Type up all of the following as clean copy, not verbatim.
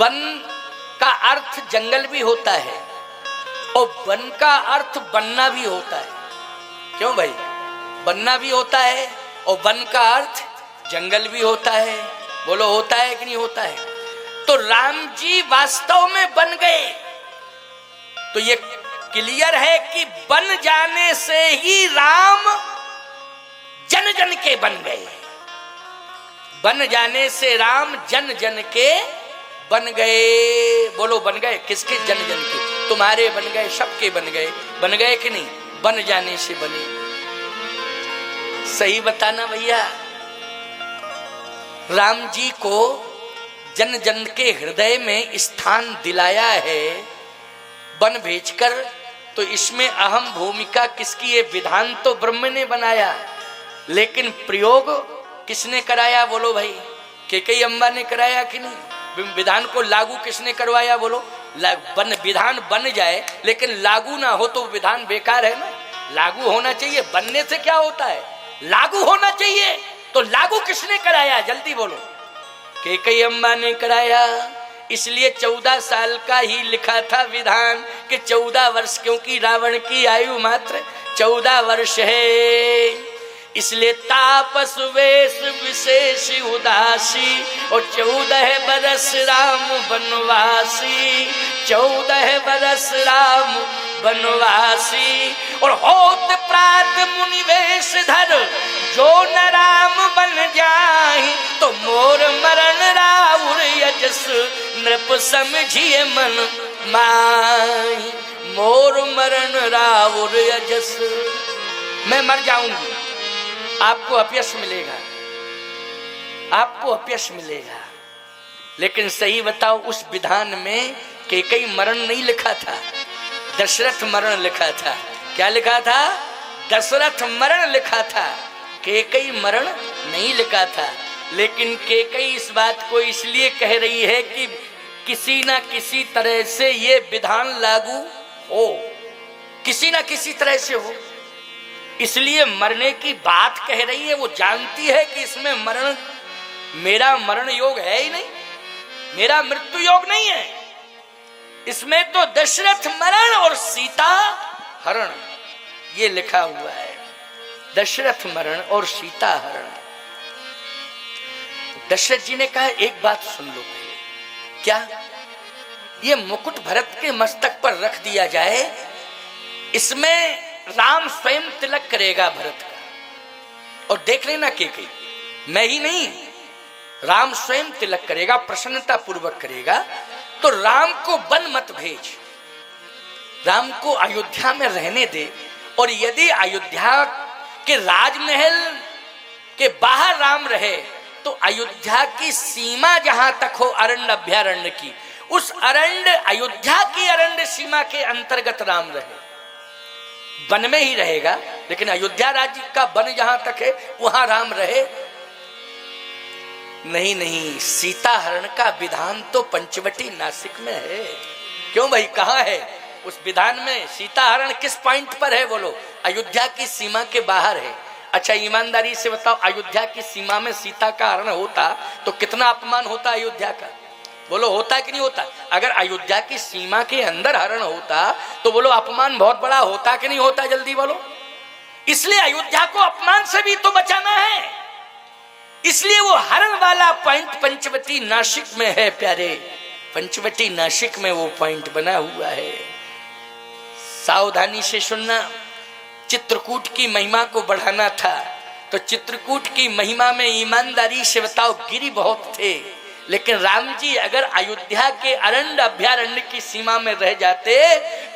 One का अर्थ जंगल भी होता है और वन का अर्थ बनना भी होता है। क्यों भाई? बनना भी होता है और वन का अर्थ जंगल भी होता है। बोलो होता है कि नहीं होता है? तो राम जी वास्तव में बन गए। तो ये क्लियर है कि बन जाने से ही राम जन जन के बन गए। बन जाने से राम जन जन के बन गए। बोलो बन गए किसके? जन जन के। तुम्हारे बन गए, सबके बन गए। बन गए कि नहीं? बन जाने से बने। सही बताना भैया। राम जी को जन जन के हृदय में स्थान दिलाया है वन भेजकर। तो इसमें अहम भूमिका किसकी है? विधान तो ब्रह्म ने बनाया, लेकिन प्रयोग किसने कराया? बोलो भाई। केकई अम्बा ने कराया कि नहीं? विधान को लागू किसने करवाया? बोलो। विधान बन जाए लेकिन लागू ना हो तो विधान बेकार है ना। लागू होना चाहिए। बनने से क्या होता है? लागू होना चाहिए। तो लागू किसने कराया? जल्दी बोलो। केकई अम्बा ने कराया। इसलिए 14 साल का ही लिखा था विधान कि 14 वर्ष, क्योंकि रावण की आयु मात्र 14 वर्ष है। इसलिए तापस वेश विशेष उदासी और 14 बरस राम वनवासी। 14 बरस राम वनवासी। और होत प्रात मुनिवेश धर जो न राम बन जाहि तो मोर मरण राउर यजस नृप समझिए मन माहि। मोर मरण राउर यजस। मैं मर जाऊंगी, आपको अपयश मिलेगा, आपको अपयश मिलेगा। लेकिन सही बताओ, उस विधान में केकई मरण नहीं लिखा था, दशरथ मरण लिखा था। क्या लिखा था? दशरथ मरण लिखा था, केकई मरण नहीं लिखा था। लेकिन केकई इस बात को इसलिए कह रही है कि किसी ना किसी तरह से ये विधान लागू हो, किसी ना किसी तरह से हो, इसलिए मरने की बात कह रही है। वो जानती है कि इसमें मरण, मेरा मरण योग है ही नहीं, मेरा मृत्यु योग नहीं है। इसमें तो दशरथ मरण और सीता हरण ये लिखा हुआ है। दशरथ मरण और सीता हरण। दशरथ जी ने कहा एक बात सुन लो पहले। क्या? ये मुकुट भरत के मस्तक पर रख दिया जाए, इसमें राम स्वयं तिलक करेगा भरत का। और देख लेना केकई, मैं ही नहीं, राम स्वयं तिलक करेगा, प्रसन्नता पूर्वक करेगा। तो राम को वन मत भेज, राम को अयोध्या में रहने दे। और यदि अयोध्या के राजमहल के बाहर राम रहे तो अयोध्या की सीमा जहां तक हो अरण्य अभ्यारण्य की, उस अरण्य, अयोध्या की अरण्य सीमा के अंतर्गत राम रहे। वन में ही रहेगा, लेकिन अयोध्या राज्य का वन जहां तक है वहां राम रहे। नहीं नहीं, सीता हरण का विधान तो पंचवटी नासिक में है। क्यों भाई? कहाँ है उस विधान में? सीता हरण किस पॉइंट पर है? बोलो। अयोध्या की सीमा के बाहर है। अच्छा ईमानदारी से बताओ, अयोध्या की सीमा में सीता का हरण होता तो कितना अपमान होता अयोध्या का? बोलो होता कि नहीं होता? अगर अयोध्या की सीमा के अंदर हरण होता तो बोलो अपमान बहुत बड़ा होता कि नहीं होता? जल्दी बोलो। इसलिए अयोध्या को अपमान से भी तो बचाना है, इसलिए वो हरण वाला पॉइंट पंचवटी नासिक में है प्यारे। पंचवटी नासिक में वो पॉइंट बना हुआ है। सावधानी से सुनना। चित्रकूट की महिमा को बढ़ाना था तो चित्रकूट की महिमा में ईमानदारी से बताओ गिरी बहुत थे, लेकिन राम जी अगर अयोध्या के अरण्य अभ्यारण्य की सीमा में रह जाते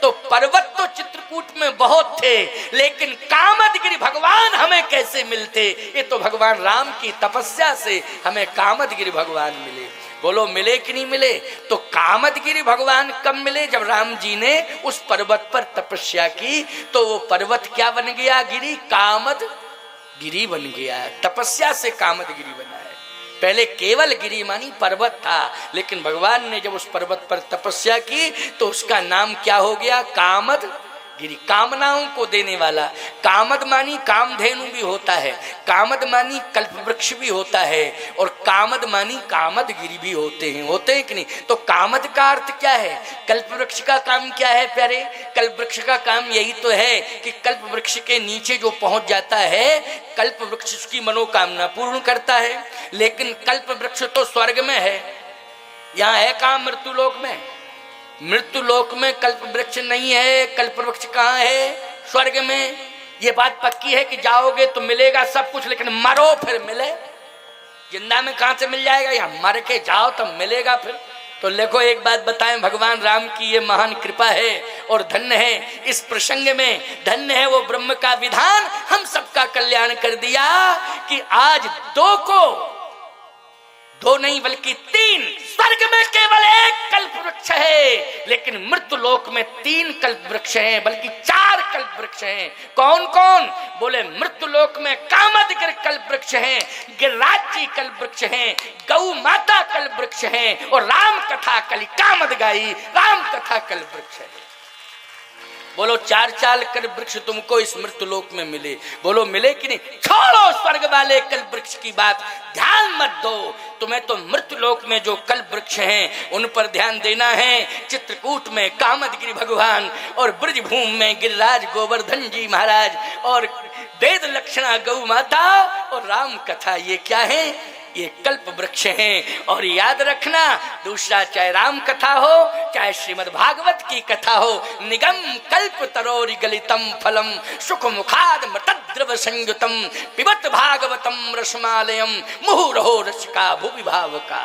तो पर्वत तो चित्रकूट में बहुत थे, लेकिन कामदगिरि भगवान हमें कैसे मिलते? ये तो भगवान राम की तपस्या से हमें कामदगिरि भगवान मिले। बोलो मिले कि नहीं मिले? तो कामदगिरि भगवान कब मिले? जब राम जी ने उस पर्वत पर तपस्या की तो वो पर्वत क्या बन गया? गिरी, कामदगिरि बन गया। तपस्या से कामदगिरि बना है। पहले केवल गिरी मानी पर्वत था, लेकिन भगवान ने जब उस पर्वत पर तपस्या की तो उसका नाम क्या हो गया? गिरी, कामनाओं को देने वाला। कामद मानी कामधेनु भी होता है, कामद मानी कल्प वृक्ष भी होता है, और कामद मानी कामद गिरी भी होते हैं कि नहीं। तो कामद का अर्थ क्या है, कल्प वृक्ष का काम क्या है प्यारे? कल्प वृक्ष का काम यही तो है कि कल्प वृक्ष के नीचे जो पहुंच जाता है, कल्प वृक्ष उसकी मनोकामना पूर्ण करता है। लेकिन कल्प वृक्ष तो स्वर्ग में है, यहाँ है कहाँ? मृत्युलोक में। मृत्युलोक में कल्प वृक्ष नहीं है। कल्प वृक्ष कहाँ है? स्वर्ग में। ये बात पक्की है कि जाओगे तो मिलेगा सब कुछ, लेकिन मरो फिर मिले। जिंदा में कहां से मिल जाएगा? यहाँ मर के जाओ तब मिलेगा फिर। तो देखो एक बात बताएं, भगवान राम की ये महान कृपा है और धन्य है इस प्रसंग में, धन्य है वो ब्रह्म का विधान, हम सबका कल्याण कर दिया कि आज दो नहीं बल्कि 3, स्वर्ग में केवल 1 कल्प वृक्ष है, लेकिन मृत्यु लोक में 3 कल्प वृक्ष हैं, बल्कि 4 कल्प वृक्ष हैं। कौन कौन? बोले मृत्यु लोक में कामदगिर कल्प वृक्ष हैं, गिरिराज जी कल्प वृक्ष हैं, गौ माता कल्प वृक्ष हैं, और राम कथा कली कामद गाई राम कथा कल्प वृक्ष है। बोलो 4 कल्प वृक्ष तुमको इस मृत्यु लोक में मिले। बोलो मिले कि नहीं? छोड़ो स्वर्ग वाले कल्प वृक्ष की बात, ध्यान मत दो। तुम्हें तो मृत्यु लोक में जो कल्प वृक्ष हैं उन पर ध्यान देना है। चित्रकूट में कामदगिरि भगवान, और ब्रजभूमि में गिरिराज गोवर्धन जी महाराज, और वेद लक्षणा गौ माता, और राम कथा, ये क्या है? ये कल्प वृक्ष हैं। और याद रखना, दूसरा चाहे राम कथा हो चाहे श्रीमद् भागवत की कथा हो, निगम कल्प तरोरि गलितम फलम सुख मुखाद मृतद्रव संयुतम पिबत भागवतम रसमालयम मुहुरहो रसिका भुवि भावका।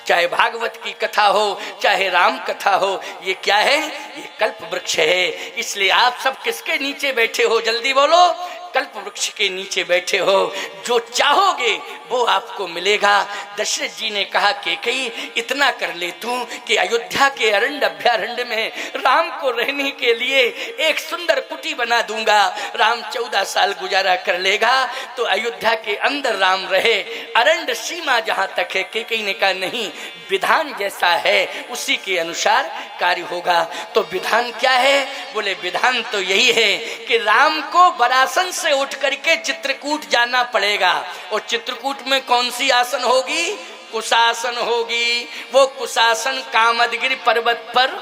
चाहे भागवत की कथा हो चाहे राम कथा हो, ये क्या है? ये कल्प वृक्ष है। इसलिए आप सब किसके नीचे बैठे हो? जल्दी बोलो। कल्प वृक्ष के नीचे बैठे हो। जो चाहोगे वो आपको मिलेगा। दशरथ जी ने कहा केकई इतना कर ले तू कि अयोध्या के अरण्य अभ्यारण्य में राम को रहने के लिए एक सुंदर कुटी बना दूंगा। राम 14 साल गुजारा कर लेगा तो अयोध्या के अंदर राम रहे, अरण्य सीमा जहां तक है। केकई ने कहा नहीं, विधान जैसा है उसी के अनुसार कार्य होगा। तो विधान क्या है? बोले विधान तो यही है कि राम को बरासन से उठ करके चित्रकूट जाना पड़ेगा। और चित्रकूट में कौन सी आसन होगी? कुशासन होगी। वो कुशासन कामदगिरि पर्वत पर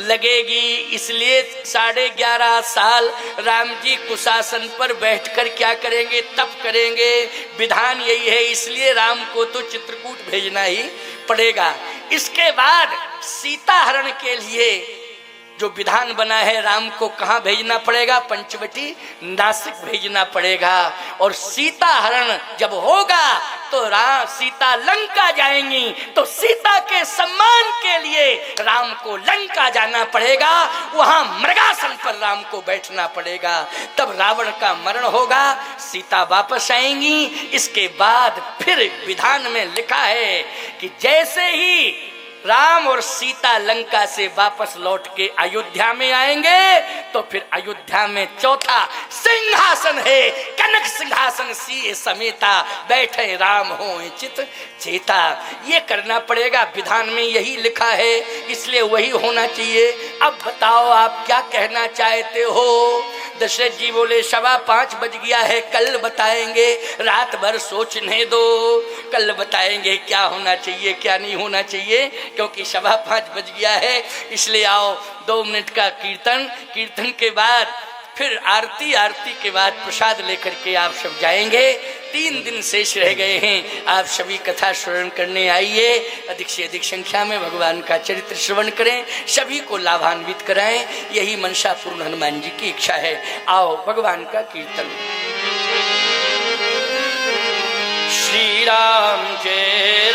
लगेगी। इसलिए 11.5 साल राम जी कुशासन पर बैठकर क्या करेंगे? तप करेंगे। विधान यही है, इसलिए राम को तो चित्रकूट भेजना ही पड़ेगा। इसके बाद सीता हरण के लिए जो विधान बना है, राम को कहाँ भेजना पड़ेगा? पंचवटी नासिक भेजना पड़ेगा। और सीता हरण जब होगा तो सीता लंका जाएंगी, तो सीता के सम्मान के लिए राम को लंका जाना पड़ेगा। वहां मृगासन पर राम को बैठना पड़ेगा। तब रावण का मरण होगा, सीता वापस आएंगी। इसके बाद फिर विधान में लिखा है कि जैसे ही राम और सीता लंका से वापस लौट के अयोध्या में आएंगे तो फिर अयोध्या में चौथा सिंहासन है, कनक सिंहासन सी समेता बैठे राम हो चित चेता। ये करना पड़ेगा, विधान में यही लिखा है, इसलिए वही होना चाहिए। अब बताओ आप क्या कहना चाहते हो? दशरथ जी बोले 5:15 बज गया है, कल बताएंगे, रात भर सोचने दो, कल बताएंगे क्या होना चाहिए क्या नहीं होना चाहिए, क्योंकि 5:15 बज गया है। इसलिए आओ 2 मिनट का कीर्तन के बाद फिर आरती के बाद प्रसाद लेकर के आप सब जाएंगे। 3 दिन शेष रह गए हैं, आप सभी कथा श्रवण करने आइए। अधिक से अधिक संख्या में भगवान का चरित्र श्रवण करें, सभी को लाभान्वित कराएं, यही मनसा पूर्ण हनुमान जी की इच्छा है। आओ भगवान का कीर्तन। श्री राम जय